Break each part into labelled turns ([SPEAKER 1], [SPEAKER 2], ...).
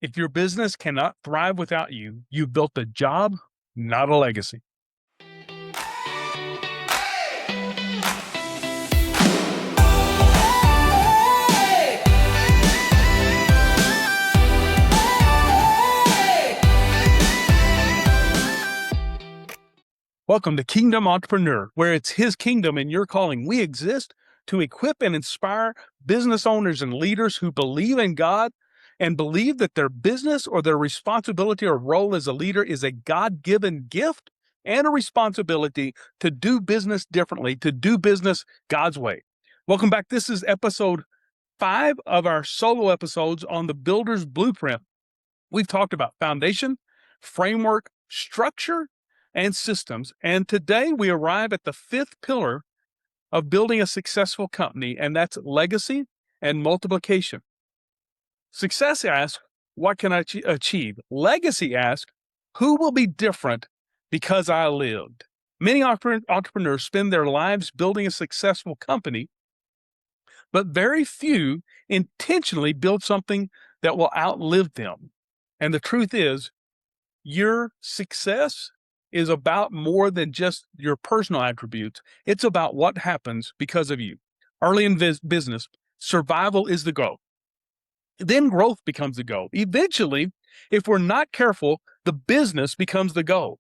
[SPEAKER 1] If your business cannot thrive without you, you've built a job, not a legacy. Welcome to Kingdom Entrepreneur, where it's His kingdom and your calling. We exist to equip and inspire business owners and leaders who believe in God and believe that their business or their responsibility or role as a leader is a God-given gift and a responsibility to do business differently, to do business God's way. Welcome back. This is episode 5 of our solo episodes on the Builder's Blueprint. We've talked about foundation, framework, structure, and systems. And today we arrive at the 5th pillar of building a successful company, and that's legacy and multiplication. Success asks, what can I achieve? Legacy asks, who will be different because I lived? Many entrepreneurs spend their lives building a successful company, but very few intentionally build something that will outlive them. And the truth is, your success is about more than just your personal attributes. It's about what happens because of you. Early in business, survival is the goal. Then growth becomes the goal. Eventually, if we're not careful, the business becomes the goal.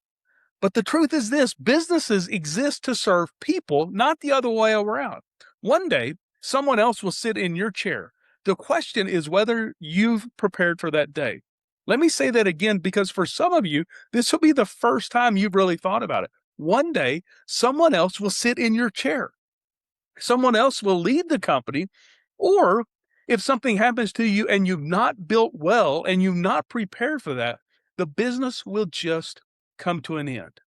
[SPEAKER 1] But the truth is this: businesses exist to serve people, not the other way around. One day, someone else will sit in your chair. The question is whether you've prepared for that day. Let me say that again, because for some of you, this will be the first time you've really thought about it. One day, someone else will sit in your chair. Someone else will lead the company, or if something happens to you and you've not built well and you've not prepared for that, the business will just come to an end.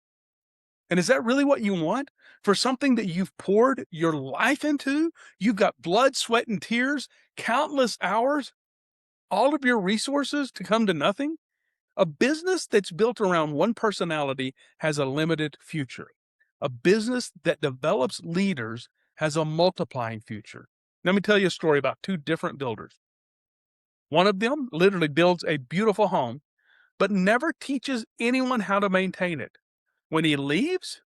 [SPEAKER 1] And is that really what you want? For something that you've poured your life into? You've got blood, sweat, and tears, countless hours, all of your resources to come to nothing? A business that's built around one personality has a limited future. A business that develops leaders has a multiplying future. Let me tell you a story about 2 different builders. One of them literally builds a beautiful home, but never teaches anyone how to maintain it. When he leaves,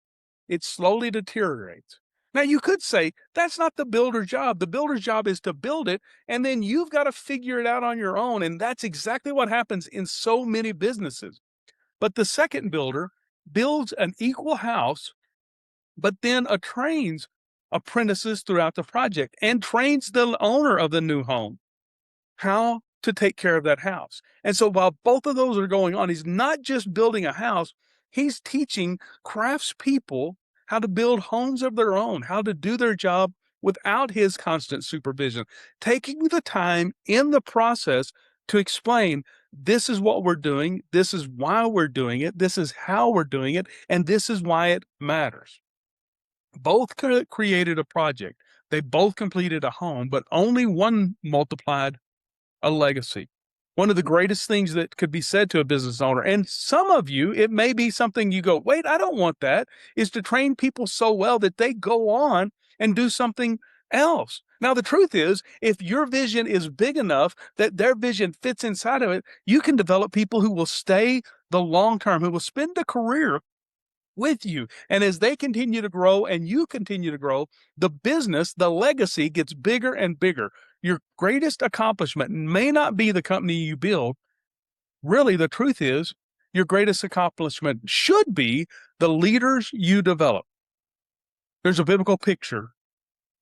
[SPEAKER 1] it slowly deteriorates. Now, you could say that's not the builder's job. The builder's job is to build it, and then you've got to figure it out on your own. And that's exactly what happens in so many businesses. But the second builder builds an equal house, but then trains apprentices throughout the project and trains the owner of the new home how to take care of that house. And so while both of those are going on, he's not just building a house, he's teaching craftspeople how to build homes of their own, how to do their job without his constant supervision, taking the time in the process to explain, this is what we're doing, this is why we're doing it, this is how we're doing it, and this is why it matters. Both created a project. They both completed a home, but only one multiplied a legacy. One of the greatest things that could be said to a business owner, and some of you, it may be something you go, wait, I don't want that, is to train people so well that they go on and do something else. Now, the truth is, if your vision is big enough that their vision fits inside of it, you can develop people who will stay the long term, who will spend a career with you. And as they continue to grow and you continue to grow, the business, the legacy gets bigger and bigger. Your greatest accomplishment may not be the company you build. Really, the truth is, your greatest accomplishment should be the leaders you develop. There's a biblical picture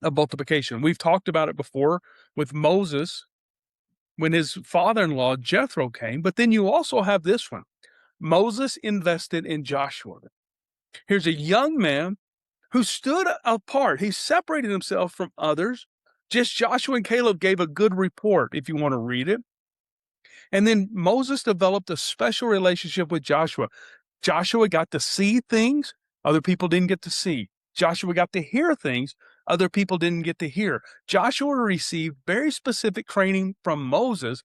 [SPEAKER 1] of multiplication. We've talked about it before with Moses when his father-in-law Jethro came, but then you also have this one. Moses invested in Joshua. Here's a young man who stood apart. He separated himself from others. Just Joshua and Caleb gave a good report, if you want to read it. And then Moses developed a special relationship with Joshua. Joshua got to see things other people didn't get to see. Joshua got to hear things other people didn't get to hear. Joshua received very specific training from Moses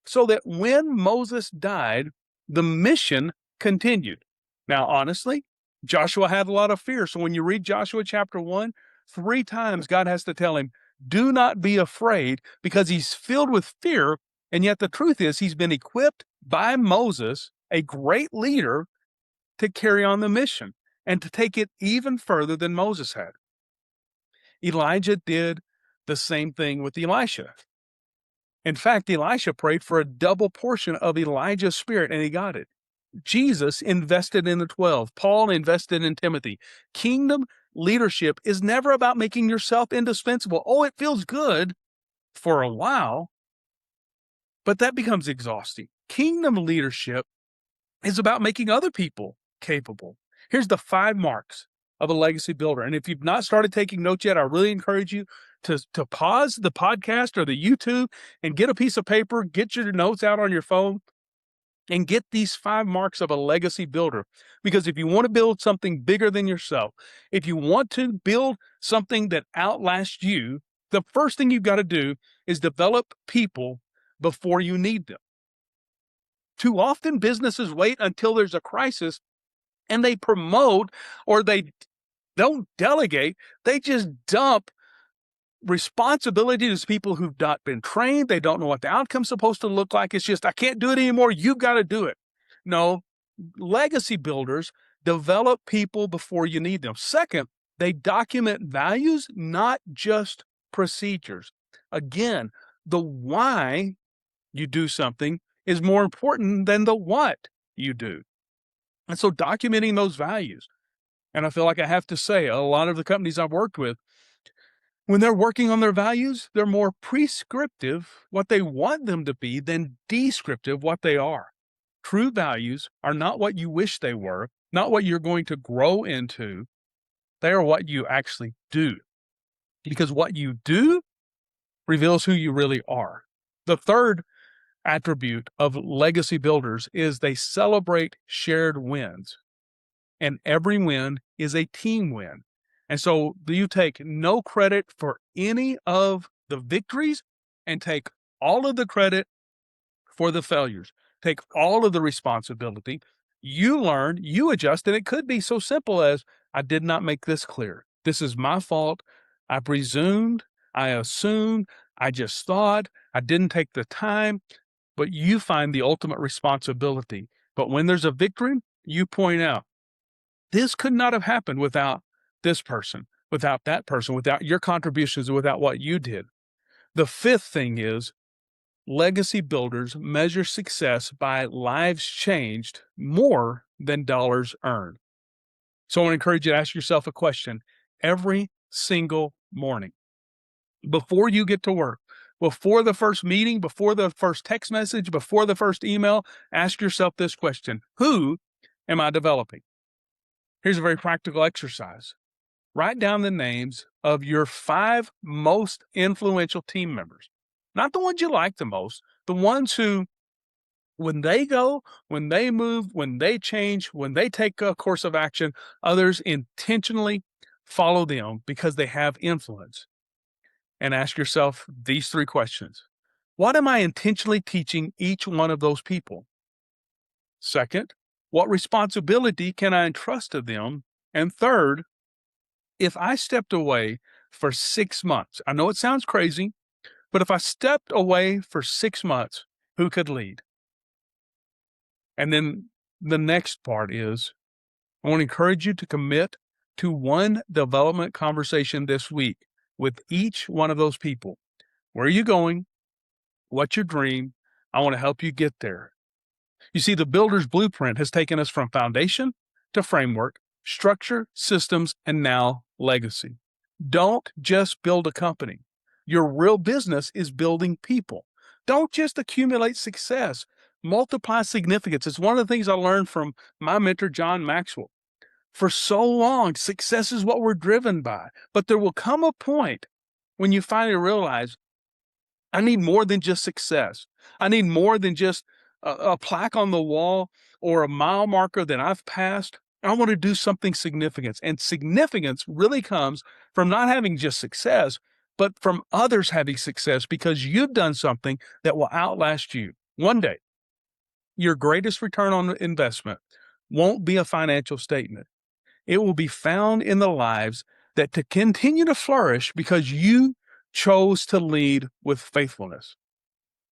[SPEAKER 1] so that when Moses died, the mission continued. Now, honestly, Joshua had a lot of fear. So when you read Joshua chapter 1, 3 times God has to tell him, do not be afraid, because he's filled with fear And yet the truth is he's been equipped by Moses, a great leader, to carry on the mission and to take it even further than Moses had. Elijah did the same thing with Elisha. In fact, Elisha prayed for a double portion of Elijah's spirit, and he got it. Jesus invested in the 12. Paul invested in Timothy. Kingdom leadership is never about making yourself indispensable. Oh, it feels good for a while, but that becomes exhausting. Kingdom leadership is about making other people capable. Here's the 5 marks of a legacy builder. And if you've not started taking notes yet, I really encourage you to pause the podcast or the YouTube and get a piece of paper, get your notes out on your phone, and get these 5 marks of a legacy builder. Because if you want to build something bigger than yourself, if you want to build something that outlasts you, the first thing you've got to do is develop people before you need them. Too often businesses wait until there's a crisis and they promote, or they don't delegate. They just dump responsibility to people who've not been trained. They don't know what the outcome's supposed to look like. It's just, I can't do it anymore. You've got to do it. No, legacy builders develop people before you need them. Second, they document values, not just procedures. Again, the why you do something is more important than the what you do. And so documenting those values. And I feel like I have to say, a lot of the companies I've worked with, when they're working on their values, they're more prescriptive, what they want them to be, than descriptive, what they are. True values are not what you wish they were, not what you're going to grow into. They are what you actually do. Because what you do reveals who you really are. The third attribute of legacy builders is they celebrate shared wins. And every win is a team win. And so you take no credit for any of the victories and take all of the credit for the failures. Take all of the responsibility. You learn, you adjust, and it could be so simple as, I did not make this clear. This is my fault. I presumed, I assumed, I just thought, I didn't take the time. But you find the ultimate responsibility. But when there's a victory, you point out, this could not have happened without this person, without that person, without your contributions, without what you did. The fifth thing is legacy builders measure success by lives changed more than dollars earned. So I want to encourage you to ask yourself a question every single morning. Before you get to work, before the first meeting, before the first text message, before the first email, ask yourself this question: who am I developing? Here's a very practical exercise. Write down the names of your 5 most influential team members. Not the ones you like the most, the ones who, when they go, when they move, when they change, when they take a course of action, others intentionally follow them because they have influence. And ask yourself these 3 questions. What am I intentionally teaching each one of those people? Second, what responsibility can I entrust to them? And third, if I stepped away for 6 months, I know it sounds crazy, but if I stepped away for 6 months, who could lead? And then the next part is, I want to encourage you to commit to one development conversation this week with each one of those people. Where are you going? What's your dream? I want to help you get there. You see, the builder's blueprint has taken us from foundation to framework, structure, systems, and now legacy. Don't just build a company. Your real business is building people. Don't just accumulate success. Multiply significance. It's one of the things I learned from my mentor, John Maxwell. For so long, success is what we're driven by. But there will come a point when you finally realize, I need more than just success. I need more than just a plaque on the wall or a mile marker that I've passed. I want to do something significant. And significance really comes from not having just success, but from others having success because you've done something that will outlast you. One day, your greatest return on investment won't be a financial statement. It will be found in the lives that to continue to flourish because you chose to lead with faithfulness.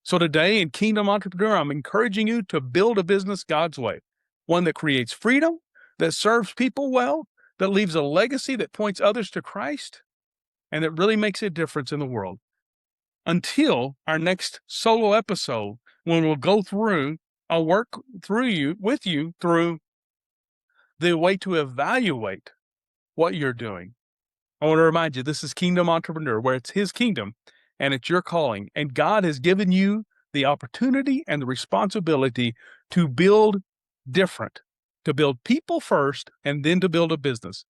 [SPEAKER 1] So today in Kingdom Entrepreneur, I'm encouraging you to build a business God's way, one that creates freedom, that serves people well, that leaves a legacy that points others to Christ, and that really makes a difference in the world. Until our next solo episode, when we'll go through, I'll work with you through the way to evaluate what you're doing. I want to remind you, this is Kingdom Entrepreneur, where it's His kingdom and it's your calling. And God has given you the opportunity and the responsibility to build different, to build people first, and then to build a business.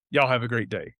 [SPEAKER 1] Y'all have a great day.